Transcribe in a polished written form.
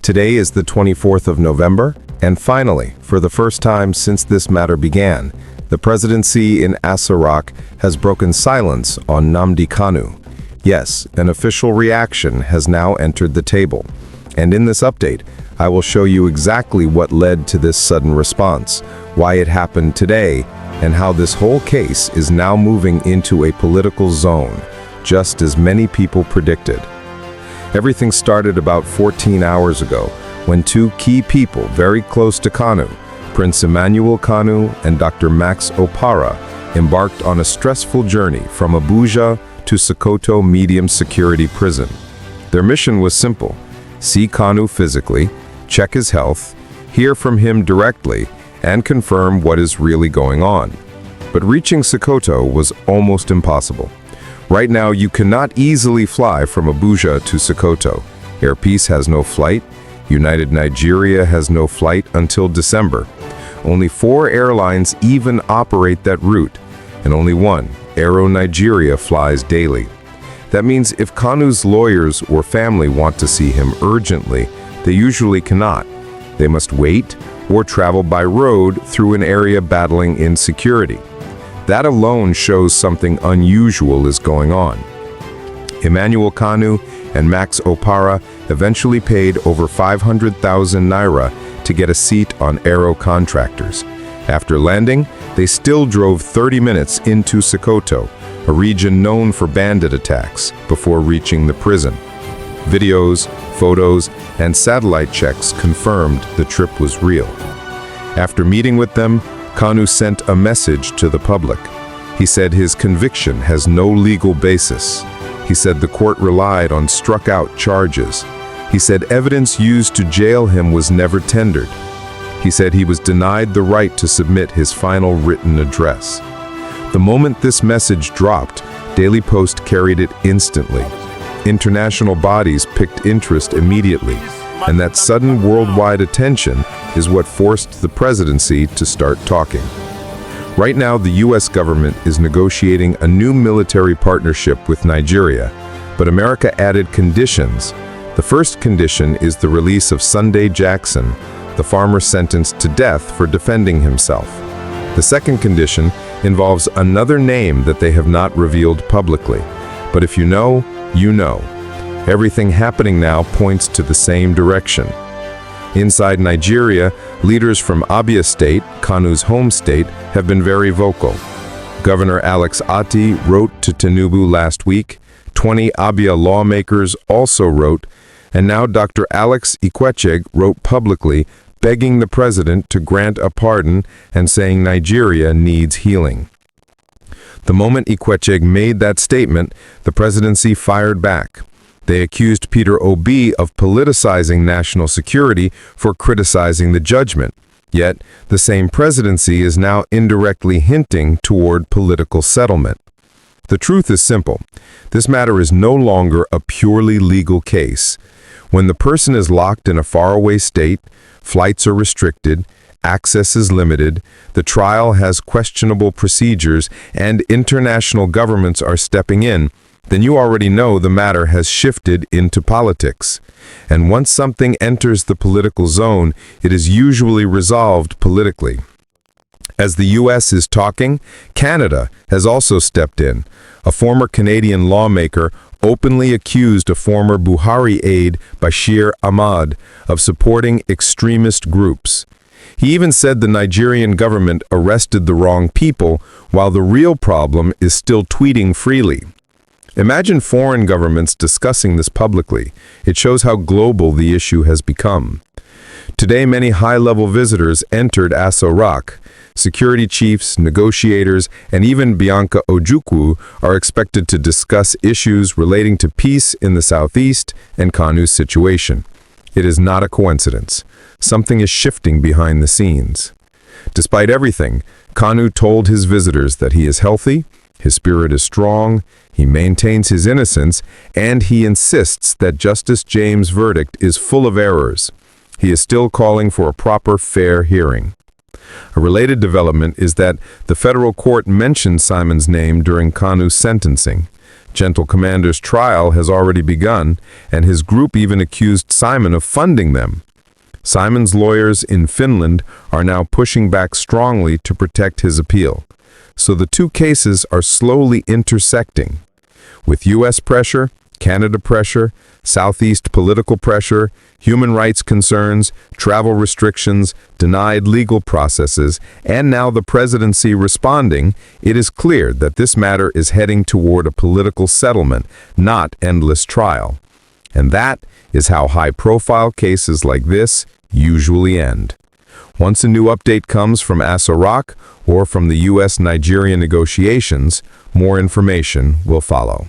Today is the 24th of November, and finally, for the first time since this matter began, the presidency in Asarok has broken silence on NNAMDI Kanu. Yes, an official reaction has now entered the table. And in this update, I will show you exactly what led to this sudden response, why it happened today, and how this whole case is now moving into a political zone, just as many people predicted. Everything started about 14 hours ago, when two key people very close to Kanu, Prince Emmanuel Kanu and Dr. Max Opara, embarked on a stressful journey from Abuja to Sokoto medium security prison. Their mission was simple: see Kanu physically, check his health, hear from him directly, and confirm what is really going on. But reaching Sokoto was almost impossible. Right now, you cannot easily fly from Abuja to Sokoto. Air Peace has no flight. United Nigeria has no flight until December. Only 4 airlines even operate that route, and only one, Aero Nigeria, flies daily. That means if Kanu's lawyers or family want to see him urgently, they usually cannot. They must wait or travel by road through an area battling insecurity. That alone shows something unusual is going on. Emmanuel Kanu and Max Opara eventually paid over 500,000 naira to get a seat on Aero contractors. After landing, they still drove 30 minutes into Sokoto, a region known for bandit attacks, before reaching the prison. Videos, photos, and satellite checks confirmed the trip was real. After meeting with them, Kanu sent a message to the public. He said his conviction has no legal basis. He said the court relied on struck-out charges. He said evidence used to jail him was never tendered. He said he was denied the right to submit his final written address. The moment this message dropped, Daily Post carried it instantly. International bodies picked interest immediately, and that sudden worldwide attention is what forced the presidency to start talking. Right now, the U.S. government is negotiating a new military partnership with Nigeria, but America added conditions. The first condition is the release of Sunday Jackson, the farmer sentenced to death for defending himself. The second condition involves another name that they have not revealed publicly. But if you know, you know. Everything happening now points to the same direction. Inside Nigeria, leaders from Abia State, Kanu's home state, have been very vocal. Governor Alex Atti wrote to Tinubu last week, 20 Abia lawmakers also wrote, and now Dr. Alex Ikwechegh wrote publicly, begging the president to grant a pardon and saying Nigeria needs healing. The moment Ikwechegh made that statement, the presidency fired back. They accused Peter Obi of politicizing national security for criticizing the judgment. Yet, the same presidency is now indirectly hinting toward political settlement. The truth is simple. This matter is no longer a purely legal case. When the person is locked in a faraway state, flights are restricted, access is limited, the trial has questionable procedures, and international governments are stepping in, then you already know the matter has shifted into politics. And once something enters the political zone, it is usually resolved politically. As the U.S. is talking, Canada has also stepped in. A former Canadian lawmaker openly accused a former Buhari aide, Bashir Ahmad, of supporting extremist groups. He even said the Nigerian government arrested the wrong people, while the real problem is still tweeting freely. Imagine foreign governments discussing this publicly. It shows how global the issue has become. Today, many high-level visitors entered Asarok. Security chiefs, negotiators, and even Bianca Ojukwu are expected to discuss issues relating to peace in the southeast and Kanu's situation. It is not a coincidence. Something is shifting behind the scenes. Despite everything, Kanu told his visitors that he is healthy, his spirit is strong, he maintains his innocence, and he insists that Justice James' verdict is full of errors. He is still calling for a proper, fair hearing. A related development is that the federal court mentioned Simon's name during Kanu's sentencing. Gentle Commander's trial has already begun, and his group even accused Simon of funding them. Simon's lawyers in Finland are now pushing back strongly to protect his appeal. So the two cases are slowly intersecting. With U.S. pressure, Canada pressure, Southeast political pressure, human rights concerns, travel restrictions, denied legal processes, and now the presidency responding, it is clear that this matter is heading toward a political settlement, not endless trial. And that is how high-profile cases like this usually end. Once a new update comes from Asarok or from the U.S.-Nigeria negotiations, more information will follow.